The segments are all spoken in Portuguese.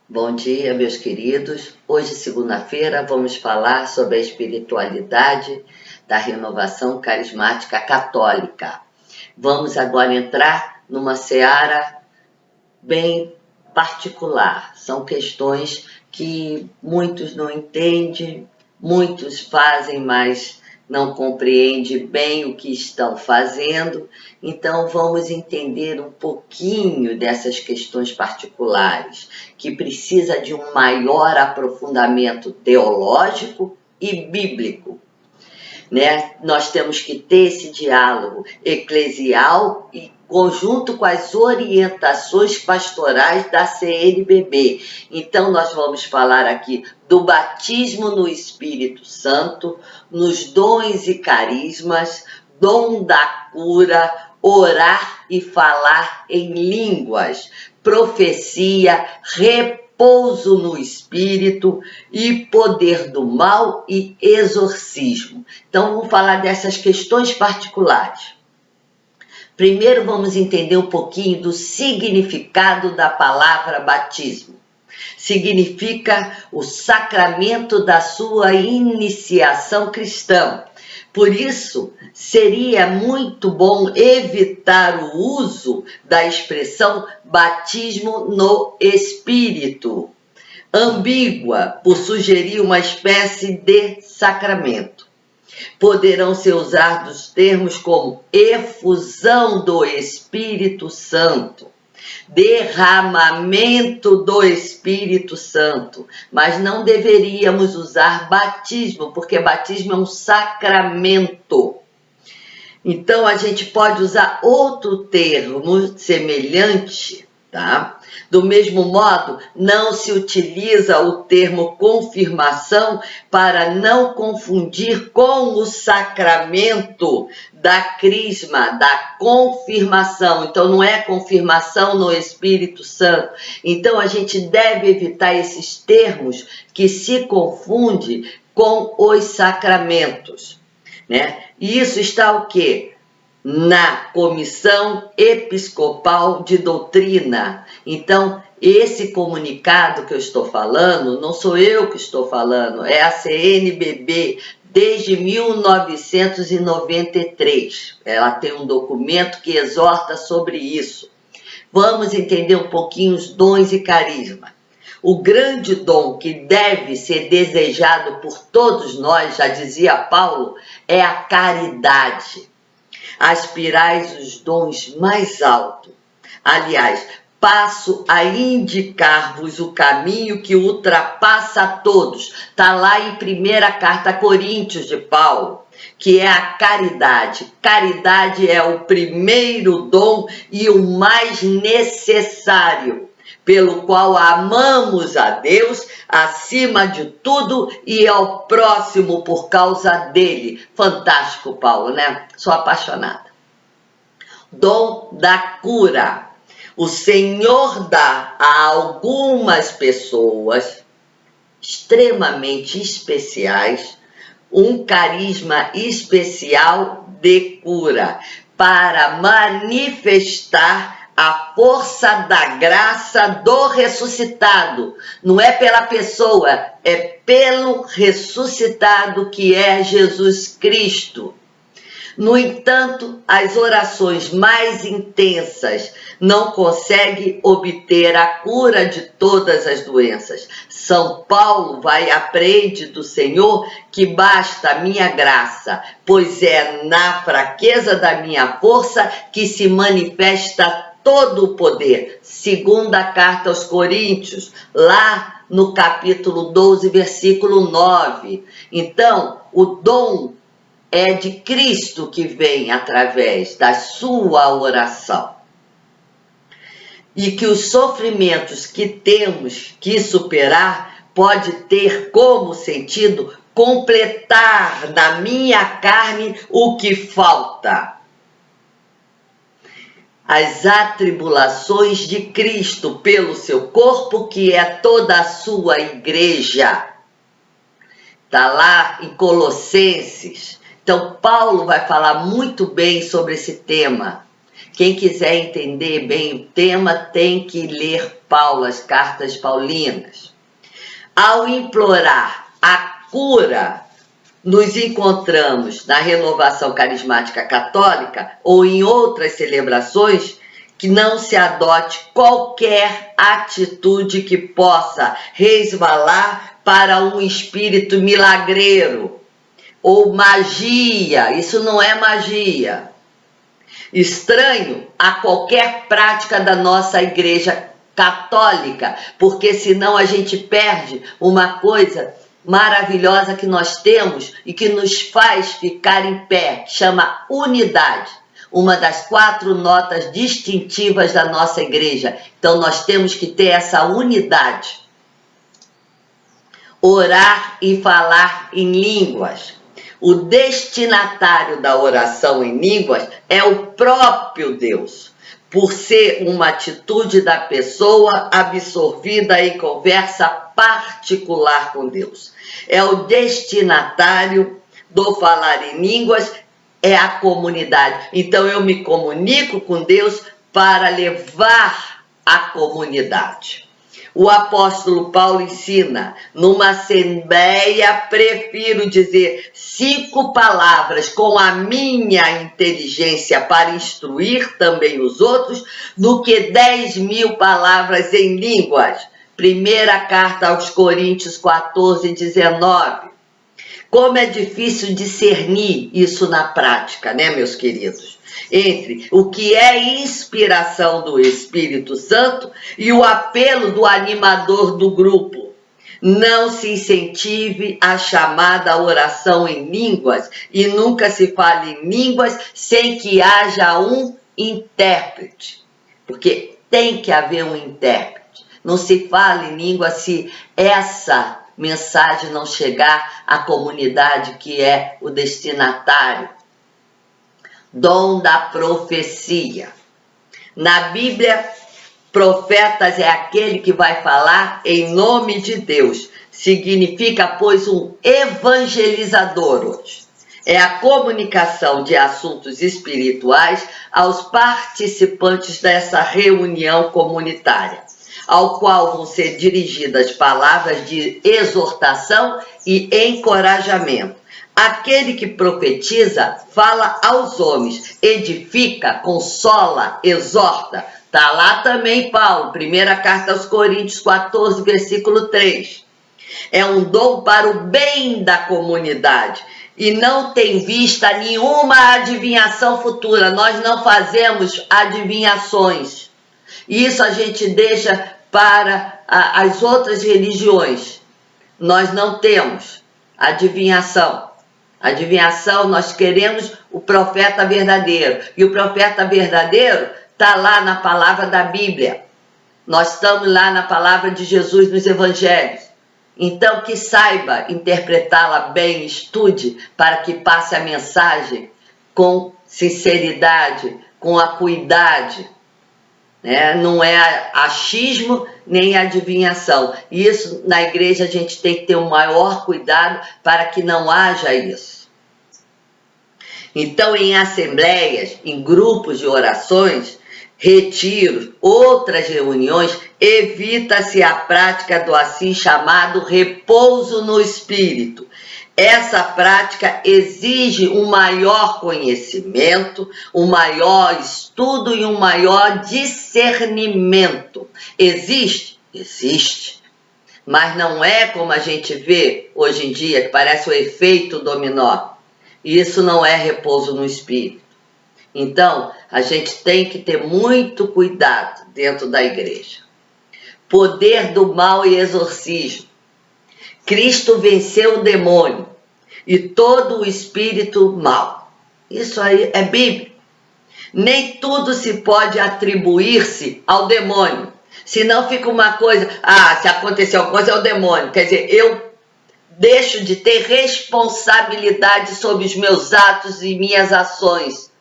Bom dia, meus queridos. Hoje, segunda-feira, vamos falar sobre a espiritualidade da renovação carismática católica. Vamos agora entrar numa seara bem particular. São questões que muitos não entendem, muitos fazem, mas não compreendem bem o que estão fazendo. Então, vamos entender um pouquinho dessas questões particulares, que precisa de um maior aprofundamento teológico e bíblico. Nós temos que ter esse diálogo eclesial e conjunto com as orientações pastorais da CNBB. Então, nós vamos falar aqui do batismo no Espírito Santo, nos dons e carismas, dom da cura, orar e falar em línguas, profecia, repouso no Espírito e poder do mal e exorcismo. Então, vamos falar dessas questões particulares. Primeiro, vamos entender um pouquinho do significado da palavra batismo. Significa o sacramento da sua iniciação cristã. Por isso, seria muito bom evitar o uso da expressão batismo no Espírito, ambígua, por sugerir uma espécie de sacramento. Poderão ser usados termos como efusão do Espírito Santo, derramamento do Espírito Santo, mas não deveríamos usar batismo, porque batismo é um sacramento. Então, a gente pode usar outro termo semelhante, tá? Do mesmo modo, não se utiliza o termo confirmação para não confundir com o sacramento da crisma, da confirmação. Então, não é confirmação no Espírito Santo. Então, a gente deve evitar esses termos que se confundem com os sacramentos, E isso está o quê? Na Comissão Episcopal de Doutrina. Então, esse comunicado que eu estou falando, não sou eu que estou falando, é a CNBB, desde 1993. Ela tem um documento que exorta sobre isso. Vamos entender um pouquinho os dons e carisma. O grande dom que deve ser desejado por todos nós, já dizia Paulo, é a caridade. Aspirais os dons mais altos. Aliás, passo a indicar-vos o caminho que ultrapassa a todos. Está lá em 1ª Carta a Coríntios de Paulo, que é a caridade. Caridade é o primeiro dom e o mais necessário, pelo qual amamos a Deus acima de tudo e ao próximo por causa dele. Fantástico, Paulo, né? Sou apaixonada. Dom da cura. O Senhor dá a algumas pessoas extremamente especiais um carisma especial de cura para manifestar a força da graça do ressuscitado. Não é pela pessoa, é pelo ressuscitado que é Jesus Cristo. No entanto, as orações mais intensas não conseguem obter a cura de todas as doenças. São Paulo aprende do Senhor que basta a minha graça, pois é na fraqueza da minha força que se manifesta todo o poder. Segunda carta aos Coríntios, lá no capítulo 12, versículo 9. Então, o dom é de Cristo que vem através da sua oração. E que os sofrimentos que temos que superar pode ter como sentido completar na minha carne o que falta. As atribulações de Cristo pelo seu corpo, que é toda a sua igreja. Está lá em Colossenses. Então, Paulo vai falar muito bem sobre esse tema. Quem quiser entender bem o tema tem que ler Paulo, as cartas paulinas. Ao implorar a cura, nos encontramos na renovação carismática católica ou em outras celebrações que não se adote qualquer atitude que possa resvalar para um espírito milagreiro ou magia. Isso não é magia. Estranho a qualquer prática da nossa igreja católica, porque senão a gente perde uma coisa maravilhosa que nós temos e que nos faz ficar em pé, chama unidade. Uma das 4 notas distintivas da nossa igreja. Então nós temos que ter essa unidade. Orar e falar em línguas. O destinatário da oração em línguas é o próprio Deus, por ser uma atitude da pessoa absorvida em conversa particular com Deus. É o destinatário do falar em línguas, é a comunidade. Então eu me comunico com Deus para levar a comunidade. O apóstolo Paulo ensina, numa assembleia, prefiro dizer 5 palavras com a minha inteligência para instruir também os outros, do que 10.000 palavras em línguas. Primeira carta aos Coríntios 14:19. Como é difícil discernir isso na prática, né, meus queridos? Entre o que é inspiração do Espírito Santo e o apelo do animador do grupo. Não se incentive a chamada oração em línguas e nunca se fale em línguas sem que haja um intérprete. Porque tem que haver um intérprete. Não se fala em língua se essa mensagem não chegar à comunidade que é o destinatário. Dom da profecia. Na Bíblia, profetas é aquele que vai falar em nome de Deus. Significa, pois, um evangelizador hoje. É a comunicação de assuntos espirituais aos participantes dessa reunião comunitária, ao qual vão ser dirigidas palavras de exortação e encorajamento. Aquele que profetiza fala aos homens, edifica, consola, exorta. Está lá também Paulo, primeira carta aos Coríntios 14, versículo 3. É um dom para o bem da comunidade e não tem vista nenhuma adivinhação futura. Nós não fazemos adivinhações. Isso a gente deixa para as outras religiões. Nós não temos adivinhação. Adivinhação, nós queremos o profeta verdadeiro. E o profeta verdadeiro está lá na palavra da Bíblia. Nós estamos lá na palavra de Jesus nos evangelhos. Então, que saiba interpretá-la bem, estude, para que passe a mensagem com sinceridade, com acuidade. Não é achismo nem adivinhação. Isso, na igreja, a gente tem que ter o maior cuidado para que não haja isso. Então, em assembleias, em grupos de orações, retiros, outras reuniões, evita-se a prática do assim chamado repouso no espírito. Essa prática exige um maior conhecimento, um maior estudo e um maior discernimento. Existe? Existe. Mas não é como a gente vê hoje em dia, que parece o efeito dominó. Isso não é repouso no espírito. Então, a gente tem que ter muito cuidado dentro da igreja. Poder do mal e exorcismo. Cristo venceu o demônio e todo o espírito mal. Isso aí é Bíblia. Nem tudo se pode atribuir-se ao demônio. Senão fica uma coisa, se aconteceu alguma coisa é o demônio. Quer dizer, eu deixo de ter responsabilidade sobre os meus atos e minhas ações.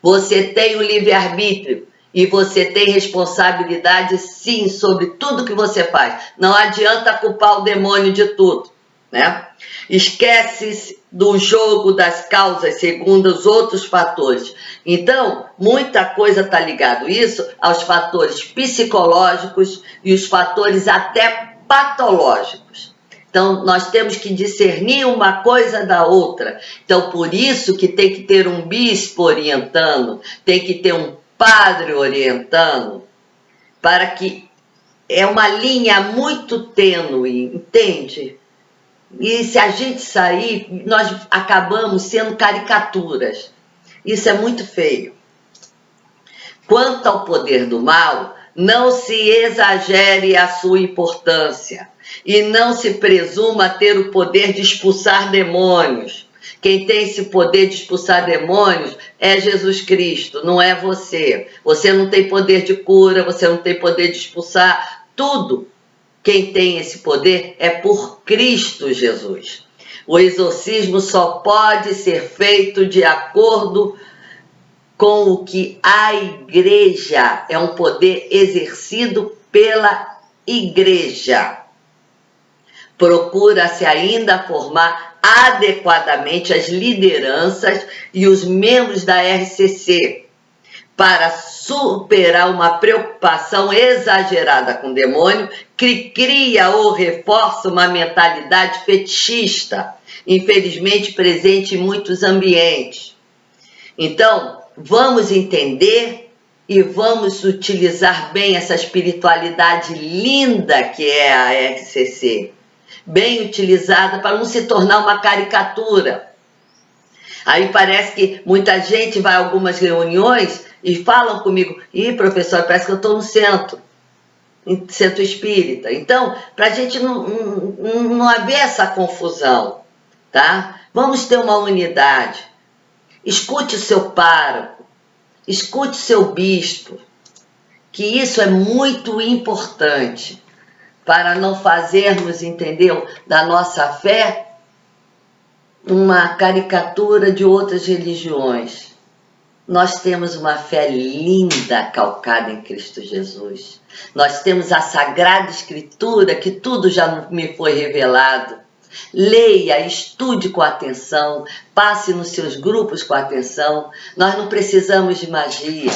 Você tem o livre-arbítrio e você tem responsabilidade sim sobre tudo que você faz. Não adianta culpar o demônio de tudo. né? Esquece-se do jogo das causas segundo os outros fatores. Então, muita coisa está ligado isso aos fatores psicológicos e os fatores até patológicos. Então, nós temos que discernir uma coisa da outra. Então, por isso que tem que ter um bispo orientando, tem que ter um padre orientando, para que é uma linha muito tênue, entende? E se a gente sair, nós acabamos sendo caricaturas. Isso é muito feio. Quanto ao poder do mal, não se exagere a sua importância e não se presuma ter o poder de expulsar demônios. Quem tem esse poder de expulsar demônios é Jesus Cristo, não é você. Você não tem poder de cura, você não tem poder de expulsar tudo. Quem tem esse poder é por Cristo Jesus. O exorcismo só pode ser feito de acordo com o que a igreja, é um poder exercido pela igreja. Procura-se ainda formar adequadamente as lideranças e os membros da RCC para superar uma preocupação exagerada com o demônio que cria ou reforça uma mentalidade fetichista, infelizmente presente em muitos ambientes. Então, vamos entender e vamos utilizar bem essa espiritualidade linda que é a RCC, bem utilizada para não se tornar uma caricatura. Aí parece que muita gente vai a algumas reuniões e falam comigo, professor, parece que eu estou no centro espírita. Então, para a gente não haver essa confusão, tá? Vamos ter uma unidade. Escute o seu pároco, escute o seu bispo, que isso é muito importante para não fazermos, entendeu, da nossa fé uma caricatura de outras religiões. Nós temos uma fé linda calcada em Cristo Jesus. Nós temos a Sagrada Escritura, que tudo já me foi revelado. Leia, estude com atenção, passe nos seus grupos com atenção. Nós não precisamos de magia.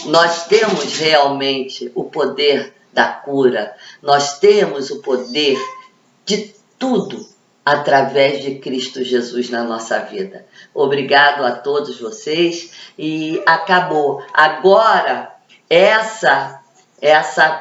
Nós temos realmente o poder da cura. Nós temos o poder de tudo através de Cristo Jesus na nossa vida. Obrigado a todos vocês e acabou. Agora, essa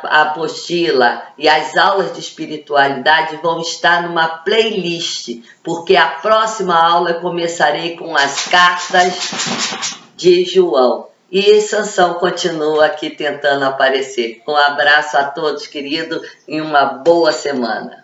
apostila e as aulas de espiritualidade vão estar numa playlist, porque a próxima aula eu começarei com as cartas de João. E Sansão continua aqui tentando aparecer. Um abraço a todos, querido, e uma boa semana.